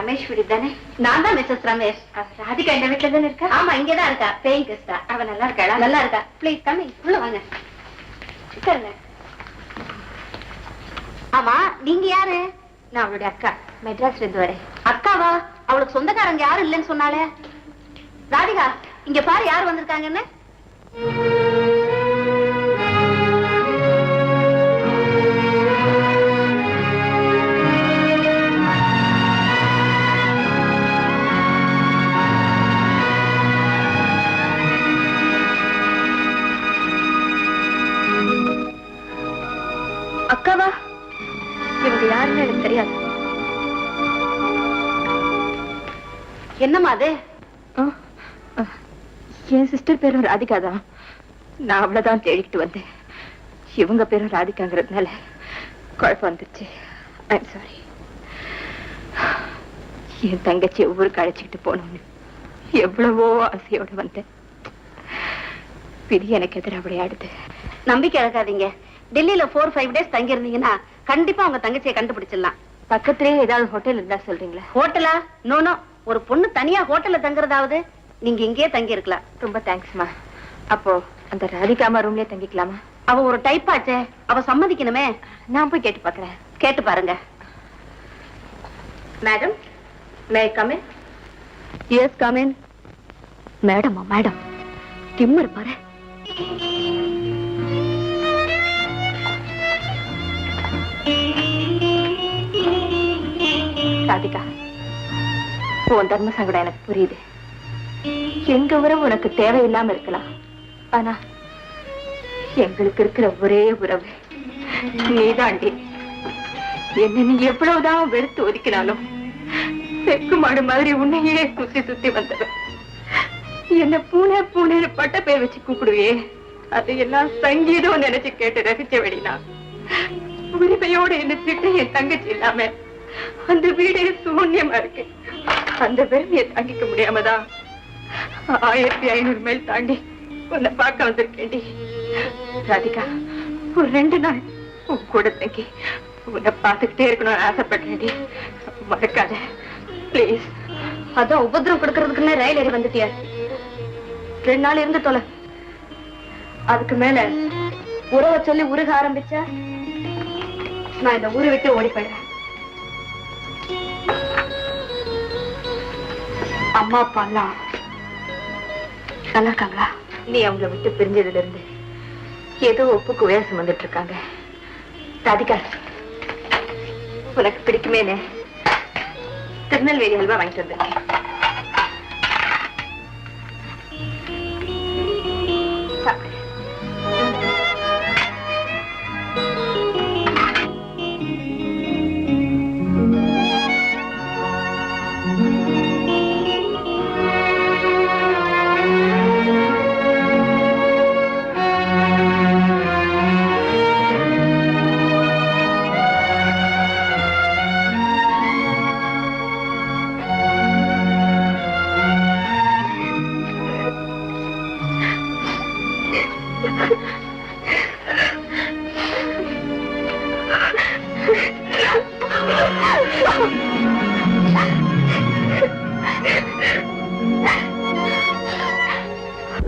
ரமேஷ் வீடு தானே? நான் தான் மிஸ்ஸஸ் ரமேஷ். ராதிகா இந்த வீட்டுல தானே இருக்கா? ஆமா, இங்கதான் இருக்கா. பேயிங் கெஸ்டா. அவ நல்லா இருக்கா? நல்லா இருக்கா. Please come in. உள்ள வாங்க. உட்காருங்க. ஆமா, நீங்க யாரு? நான் அவளுடைய அக்கா. மெட்ராஸ்ல இருந்து வரேன். அக்காவா? அவளுக்கு சொந்தக்காரங்க யாரும் இல்லைன்னு சொன்னாலே. ராதிகா, இங்க பாரு யார் வந்திருக்காங்கன்னு. அக்காவா? இவங்க யாருன்னு எனக்கு தெரியாது. என்னம்மா அது? என் சிஸ்டர் பேரும் ராதிகா தான். நான் அவ்வளவுதான் தேடிக்கிட்டு வந்தேன். இவங்க பேரும் ராதிகாங்கிறதுனால குழப்பம் வந்துருச்சு. I'm sorry. என் தங்கச்சி ஊருக்கு அழைச்சிக்கிட்டு போனோம்னு எவ்வளவோ ஆசையோடு வந்தேன். விதி எனக்கு எதிராக விளையாடுது. நம்பிக்கை இழக்காதீங்க. டெல்லியில 4-5 டேஸ் தங்கி இருந்தீங்கன்னா கண்டிப்பா உங்க தங்கச்சியை கண்டுபிடிச்சிடலாம். பக்கத்திலேயே ஏதாவது ஹோட்டல் இருந்தா சொல்றீங்களா? ஹோட்டலா? நோ. ஒரு பொண்ணு தனியா ஹோட்டல்ல தங்குறதாவது நீங்க இங்கேயே தங்கி இருக்கலாம். ரொம்ப தேங்க்ஸ்மா. அப்போ அந்த ராதிகாமா ரூம்லயே தங்கிக்கலாமா? அவ ஒரு டைப் ஆச்சே, அவ சம்மதிக்கணுமே. நான் போய் கேட்டு பாக்குறேன். கேட்டு பாருங்க. Madam, may I come in? Yes, come in. மேடமா? மேடம் திம்மர் பாரு. ராதிகா, உன் தர்ம சங்கடம் எனக்கு புரியுது. எங்க உறவு உனக்கு தேவையில்லாம இருக்கலாம். ஆனா எங்களுக்கு இருக்கிற ஒரே உறவு நீதாண்டி. என்ன நீ எவ்வளவுதான் வெறுத்து ஒதுக்கினாலும் செக்கு மாடு மாதிரி உன்னையே சுத்தி சுத்தி வந்தவன். என்ன பூனை பூனைன்னு பட்ட பேர் வச்சு கூப்பிடுவே, அதையெல்லாம் சங்கீதம் நினைச்சு கேட்டு ரசிச்ச வெடினா உரிமையோட என்ன திட்ட என் தங்கச்சி இல்லாம அந்த வீடே சூன்யமா இருக்கு. அந்த பெருமையை தாங்கிக்க முடியாமதான் 1500 மைல் தாண்டி உன்னை பார்க்க வந்திருக்கேன்டி. ராதிகா, ஒரு 2 நாள் உன் கூட தங்கி உன்னை பார்த்துக்கிட்டே இருக்கணும்னு ஆசைப்படுறேன்டி. மறக்காத பிளீஸ். அதான் உபதிரம் கொடுக்கறதுக்குன்னு ரயில் ஏறி வந்துட்டியா? 2 நாள் இருந்து தொலை. அதுக்கு மேல உறவை சொல்லி உருக ஆரம்பிச்சா நான் இந்த ஊரை விட்டு ஓடி போயிடுறேன். அம்மா அப்பா எல்லாம் நல்லா இருக்காங்களா? நீ அவங்கள விட்டு பிரிஞ்சதுல இருந்து ஏதோ ஒப்புக்கு உயரம் வந்துட்டு இருக்காங்க. ராதிகா, உனக்கு பிடிக்குமேனே திருநெல்வேலி அல்வா வாங்கிட்டு வந்திருக்கேன். சாப்பிடு.